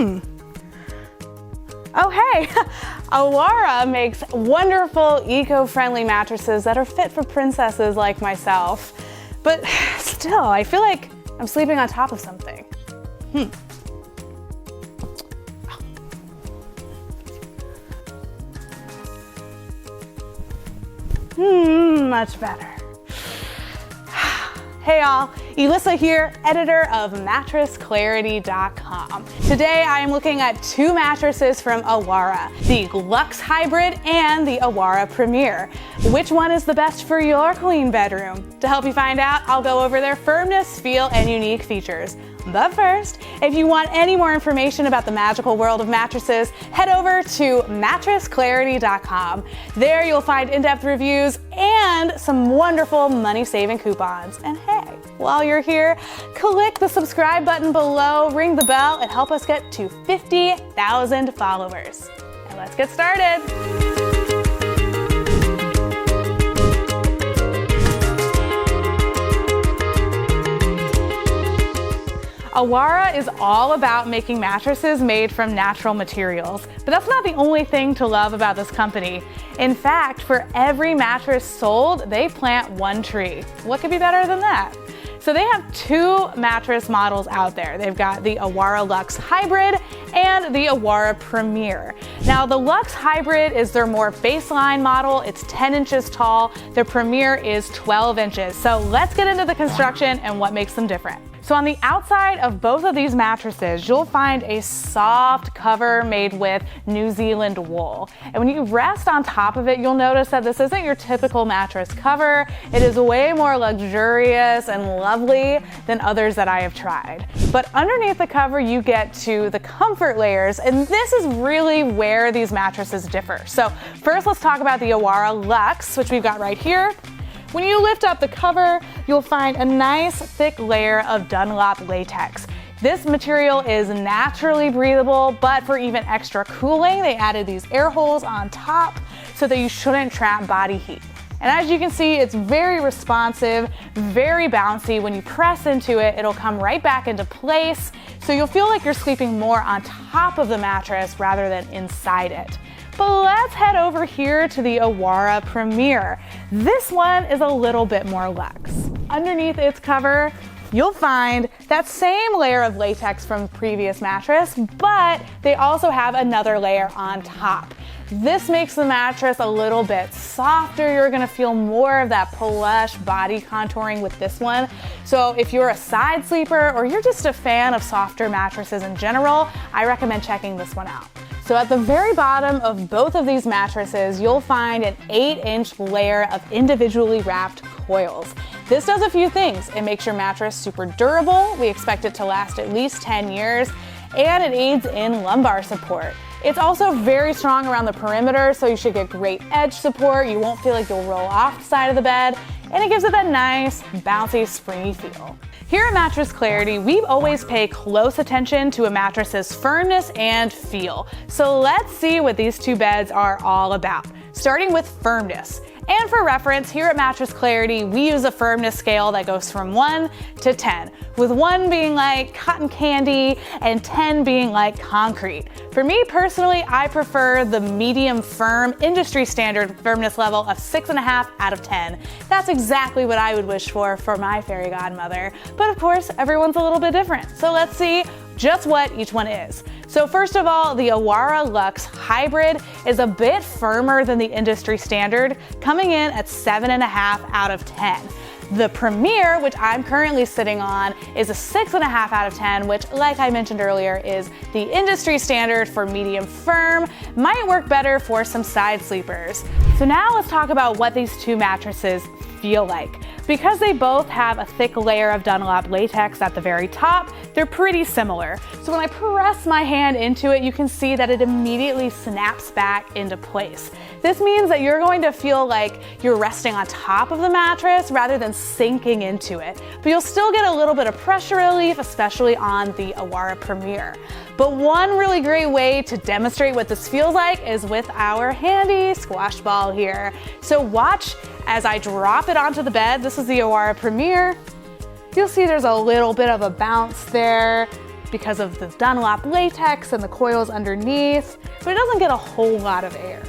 Oh hey, Awara makes wonderful eco-friendly mattresses that are fit for princesses like myself. But still, I feel like I'm sleeping on top of something. Much better. Hey y'all, Elissa here, editor of MattressClarity.com. Today I am looking at two mattresses from Awara, the Luxe Hybrid and the Awara Premier. Which one is the best for your queen bedroom? To help you find out, I'll go over their firmness, feel, and unique features. But first, if you want any more information about the magical world of mattresses, head over to MattressClarity.com. There you'll find in-depth reviews and some wonderful money-saving coupons. And hey, while you're here, click the subscribe button below, ring the bell, and help us get to 50,000 followers. And let's get started. Awara is all about making mattresses made from natural materials, but that's not the only thing to love about this company. In fact, for every mattress sold, they plant one tree. What could be better than that? So they have two mattress models out there. They've got the Awara Luxe Hybrid and the Awara Premier. Now the Luxe Hybrid is their more baseline model. It's 10 inches tall. The Premier is 12 inches. So let's get into the construction and what makes them different. So on the outside of both of these mattresses, you'll find a soft cover made with New Zealand wool. And when you rest on top of it, you'll notice that this isn't your typical mattress cover. It is way more luxurious and lovely than others that I have tried. But underneath the cover, you get to the comfort layers, and this is really where these mattresses differ. So first, let's talk about the Awara Luxe, which we've got right here. When you lift up the cover, you'll find a nice thick layer of dunlop latex. This material is naturally breathable, but for even extra cooling, they added these air holes on top so that you shouldn't trap body heat. And as you can see, it's very responsive, very bouncy. When you press into it, it'll come right back into place. So you'll feel like you're sleeping more on top of the mattress rather than inside it. But let's head over here to the Awara Premier. This one is a little bit more luxe. Underneath its cover, you'll find that same layer of latex from the previous mattress, but they also have another layer on top. This makes the mattress a little bit softer. You're gonna feel more of that plush body contouring with this one. So if you're a side sleeper or you're just a fan of softer mattresses in general, I recommend checking this one out. So at the very bottom of both of these mattresses, you'll find an 8-inch layer of individually wrapped coils. This does a few things. It makes your mattress super durable. We expect it to last at least 10 years, and it aids in lumbar support. It's also very strong around the perimeter, so you should get great edge support. You won't feel like you'll roll off the side of the bed, and it gives it that nice, bouncy, springy feel. Here at Mattress Clarity, we always pay close attention to a mattress's firmness and feel. So let's see what these two beds are all about, starting with firmness. And for reference, here at Mattress Clarity, we use a firmness scale that goes from 1 to 10, with 1 being like cotton candy and 10 being like concrete. For me personally, I prefer the medium firm industry standard firmness level of 6.5 out of 10. That's exactly what I would wish for my fairy godmother. But of course, everyone's a little bit different. So let's see just what each one is. So first of all, the Awara Luxe Hybrid is a bit firmer than the industry standard, coming in at 7.5 out of 10. The Premier, which I'm currently sitting on, is a 6.5 out of 10, which, like I mentioned earlier, is the industry standard for medium firm. Might work better for some side sleepers. So now let's talk about what these two mattresses feel like. Because they both have a thick layer of Dunlop latex at the very top, they're pretty similar. So when I press my hand into it, you can see that it immediately snaps back into place. This means that you're going to feel like you're resting on top of the mattress rather than sinking into it. But you'll still get a little bit of pressure relief, especially on the Awara Premier. But one really great way to demonstrate what this feels like is with our handy squash ball here. So watch as I drop it onto the bed. This is the Awara Premier. You'll see there's a little bit of a bounce there. because of the dunlop latex and the coils underneath, but it doesn't get a whole lot of air.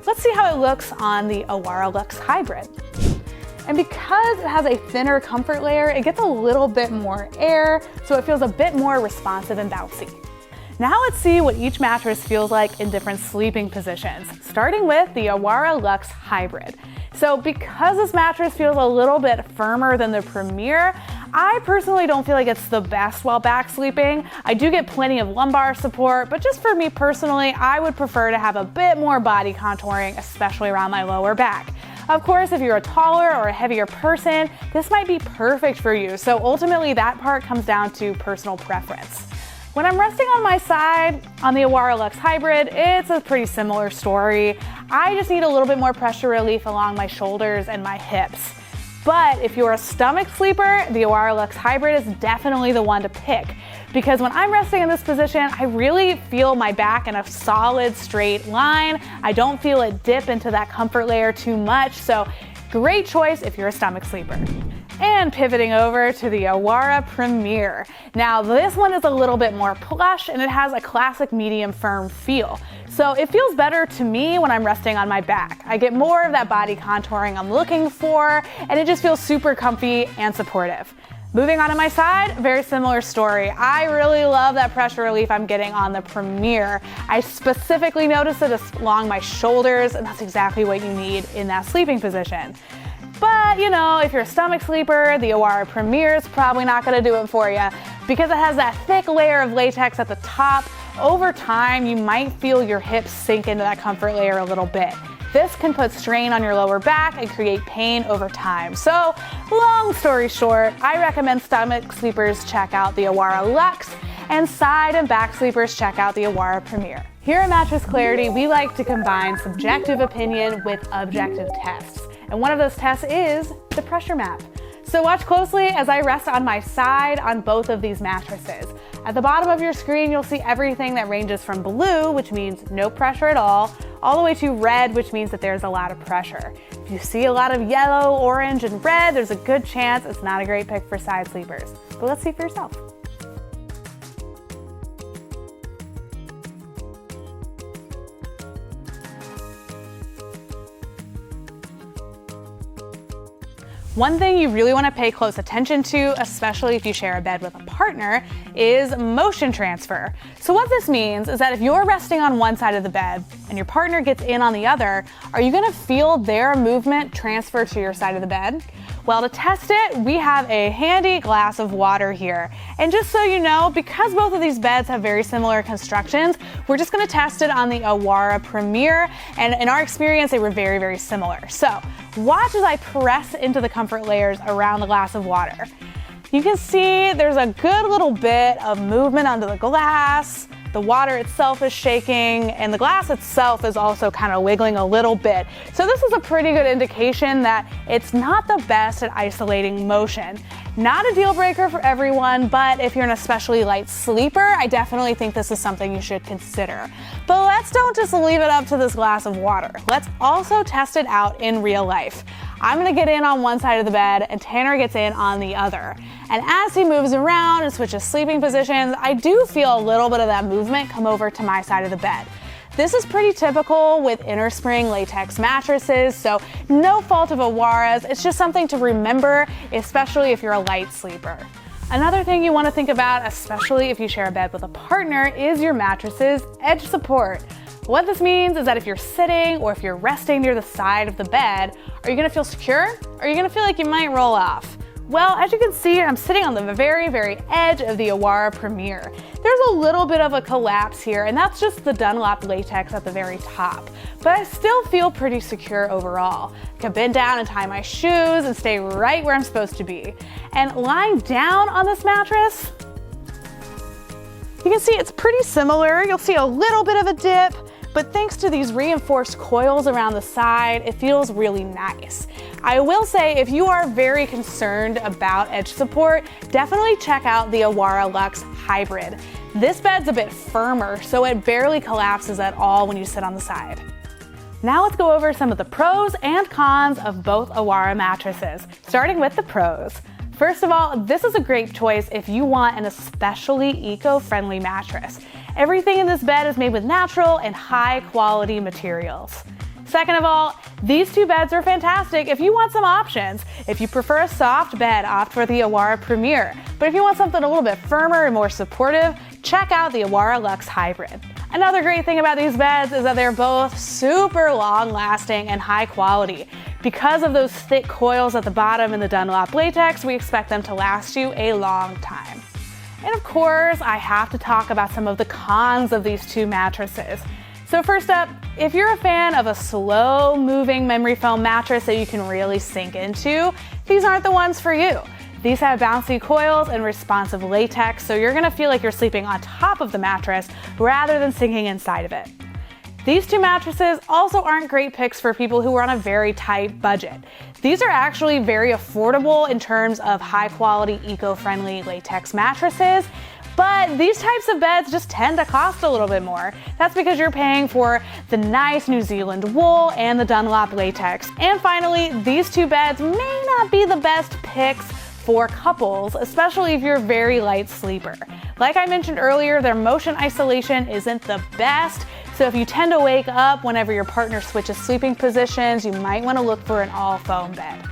Let's see how it looks on the Awara Luxe Hybrid. And because it has a thinner comfort layer, it gets a little bit more air, so it feels a bit more responsive and bouncy. Now let's see what each mattress feels like in different sleeping positions, starting with the Awara Luxe Hybrid. So because this mattress feels a little bit firmer than the Premier, I personally don't feel like it's the best while back sleeping. I do get plenty of lumbar support, but just for me personally, I would prefer to have a bit more body contouring, especially around my lower back. Of course, if you're a taller or a heavier person, this might be perfect for you. So ultimately that part comes down to personal preference. When I'm resting on my side on the Awara Luxe Hybrid, it's a pretty similar story. I just need a little bit more pressure relief along my shoulders and my hips. But if you're a stomach sleeper, the Awara Luxe Hybrid is definitely the one to pick, because when I'm resting in this position, I really feel my back in a solid straight line. I don't feel it dip into that comfort layer too much, so great choice if you're a stomach sleeper. And pivoting over to the Awara Premier. Now this one is a little bit more plush and it has a classic medium firm feel. So it feels better to me when I'm resting on my back. I get more of that body contouring I'm looking for, and it just feels super comfy and supportive. Moving on to my side, very similar story. I really love that pressure relief I'm getting on the Premier. I specifically notice it along my shoulders, and that's exactly what you need in that sleeping position. But you know, if you're a stomach sleeper, the Awara Premier is probably not gonna do it for you, because it has that thick layer of latex at the top. Over time, you might feel your hips sink into that comfort layer a little bit. This can put strain on your lower back and create pain over time. So, long story short, I recommend stomach sleepers check out the Awara Luxe, and side and back sleepers check out the Awara Premier. Here at Mattress Clarity, we like to combine subjective opinion with objective tests. And one of those tests is the pressure map. So watch closely as I rest on my side on both of these mattresses. At the bottom of your screen, you'll see everything that ranges from blue, which means no pressure at all the way to red, which means that there's a lot of pressure. If you see a lot of yellow, orange, and red, there's a good chance it's not a great pick for side sleepers. But let's see for yourself. One thing you really want to pay close attention to, especially if you share a bed with a partner, is motion transfer. So what this means is that if you're resting on one side of the bed and your partner gets in on the other, are you going to feel their movement transfer to your side of the bed? Well, to test it, we have a handy glass of water here. And just so you know, because both of these beds have very similar constructions, we're just gonna test it on the Awara Premier, and in our experience, they were very, very similar. So, watch as I press into the comfort layers around the glass of water. You can see there's a good little bit of movement under the glass. The water itself is shaking, and the glass itself is also kind of wiggling a little bit. So this is a pretty good indication that it's not the best at isolating motion. Not a deal breaker for everyone, but if you're an especially light sleeper, I definitely think this is something you should consider. But let's don't just leave it up to this glass of water. Let's also test it out in real life. I'm gonna get in on one side of the bed and Tanner gets in on the other. And as he moves around and switches sleeping positions, I do feel a little bit of that movement come over to my side of the bed. This is pretty typical with innerspring latex mattresses, so no fault of Awara's. It's just something to remember, especially if you're a light sleeper. Another thing you want to think about, especially if you share a bed with a partner, is your mattress's edge support. What this means is that if you're sitting or if you're resting near the side of the bed, are you gonna feel secure? Or are you gonna feel like you might roll off? Well, as you can see, I'm sitting on the very, very edge of the Awara Premier. There's a little bit of a collapse here, and that's just the dunlop latex at the very top. But I still feel pretty secure overall. I can bend down and tie my shoes and stay right where I'm supposed to be. And lying down on this mattress, you can see it's pretty similar. You'll see a little bit of a dip, but thanks to these reinforced coils around the side, it feels really nice. I will say, if you are very concerned about edge support, definitely check out the Awara Luxe Hybrid. This bed's a bit firmer, so it barely collapses at all when you sit on the side. Now let's go over some of the pros and cons of both Awara mattresses, starting with the pros. First of all, this is a great choice if you want an especially eco-friendly mattress. Everything in this bed is made with natural and high-quality materials. Second of all, these two beds are fantastic if you want some options. If you prefer a soft bed, opt for the Awara Premier. But if you want something a little bit firmer and more supportive, check out the Awara Luxe Hybrid. Another great thing about these beds is that they're both super long-lasting and high quality. Because of those thick coils at the bottom in the Dunlop latex, we expect them to last you a long time. And of course, I have to talk about some of the cons of these two mattresses. So first up, if you're a fan of a slow-moving memory foam mattress that you can really sink into, these aren't the ones for you. These have bouncy coils and responsive latex, so you're gonna feel like you're sleeping on top of the mattress rather than sinking inside of it. These two mattresses also aren't great picks for people who are on a very tight budget. These are actually very affordable in terms of high-quality, eco-friendly latex mattresses, but these types of beds just tend to cost a little bit more. That's because you're paying for the nice New Zealand wool and the Dunlop latex. And finally, these two beds may not be the best picks for couples, especially if you're a very light sleeper. Like I mentioned earlier, their motion isolation isn't the best, so if you tend to wake up whenever your partner switches sleeping positions, you might want to look for an all-foam bed.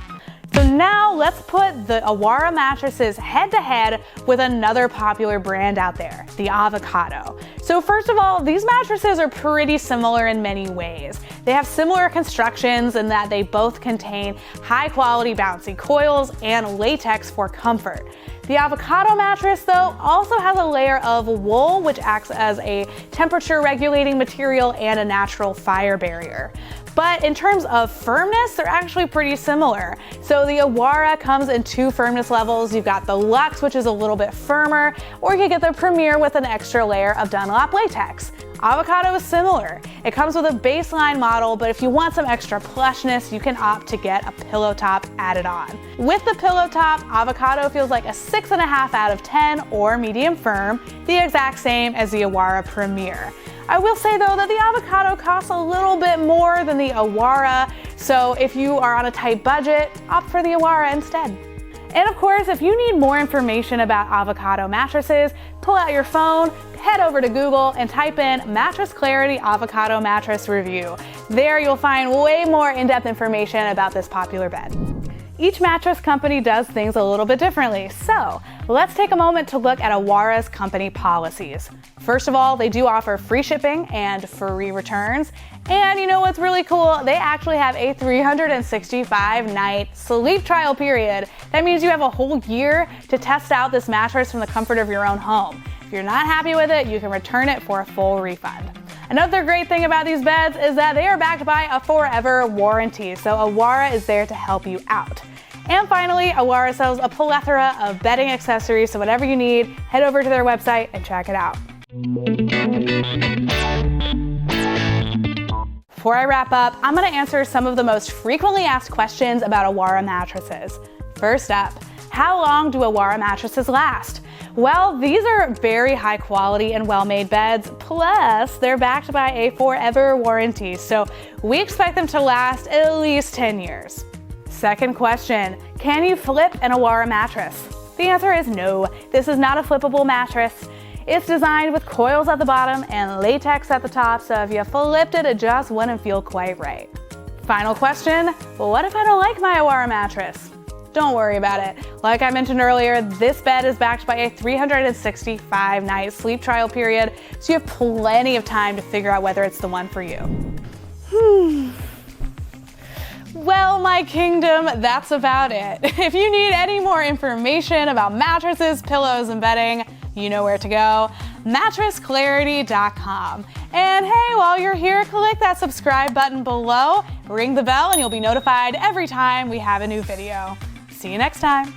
So now let's put the Awara mattresses head to head with another popular brand out there, the Avocado. So first of all, these mattresses are pretty similar in many ways. They have similar constructions in that they both contain high quality bouncy coils and latex for comfort. The Avocado mattress, though, also has a layer of wool, which acts as a temperature regulating material and a natural fire barrier. But in terms of firmness, they're actually pretty similar. So the Awara comes in two firmness levels. You've got the Luxe, which is a little bit firmer, or you can get the Premier with an extra layer of Dunlop latex. Avocado is similar. It comes with a baseline model, but if you want some extra plushness, you can opt to get a pillow top added on. With the pillow top, Avocado feels like a 6.5 out of 10 or medium firm, the exact same as the Awara Premier. I will say though that the Avocado costs a little bit more than the Awara, so if you are on a tight budget, opt for the Awara instead. And of course, if you need more information about Avocado mattresses, pull out your phone, head over to Google and type in Mattress Clarity Avocado Mattress Review. There you'll find way more in-depth information about this popular bed. Each mattress company does things a little bit differently, so let's take a moment to look at Awara's company policies. First of all, they do offer free shipping and free returns. And you know what's really cool? They actually have a 365-night sleep trial period. That means you have a whole year to test out this mattress from the comfort of your own home. If you're not happy with it, you can return it for a full refund. Another great thing about these beds is that they are backed by a forever warranty, so Awara is there to help you out. And finally, Awara sells a plethora of bedding accessories, so whatever you need, head over to their website and check it out. Before I wrap up, I'm going to answer some of the most frequently asked questions about Awara mattresses. First up, how long do Awara mattresses last? Well, these are very high quality and well-made beds, plus they're backed by a forever warranty, so we expect them to last at least 10 years. Second question, can you flip an Awara mattress? The answer is no. This is not a flippable mattress. It's designed with coils at the bottom and latex at the top, so if you flipped it, it just wouldn't feel quite right. Final question, well, what if I don't like my Awara mattress? Don't worry about it. Like I mentioned earlier, this bed is backed by a 365-night sleep trial period, so you have plenty of time to figure out whether it's the one for you. Well, my kingdom, that's about it. If you need any more information about mattresses, pillows, and bedding, you know where to go, mattressclarity.com. And hey, while you're here, click that subscribe button below, ring the bell, and you'll be notified every time we have a new video. See you next time.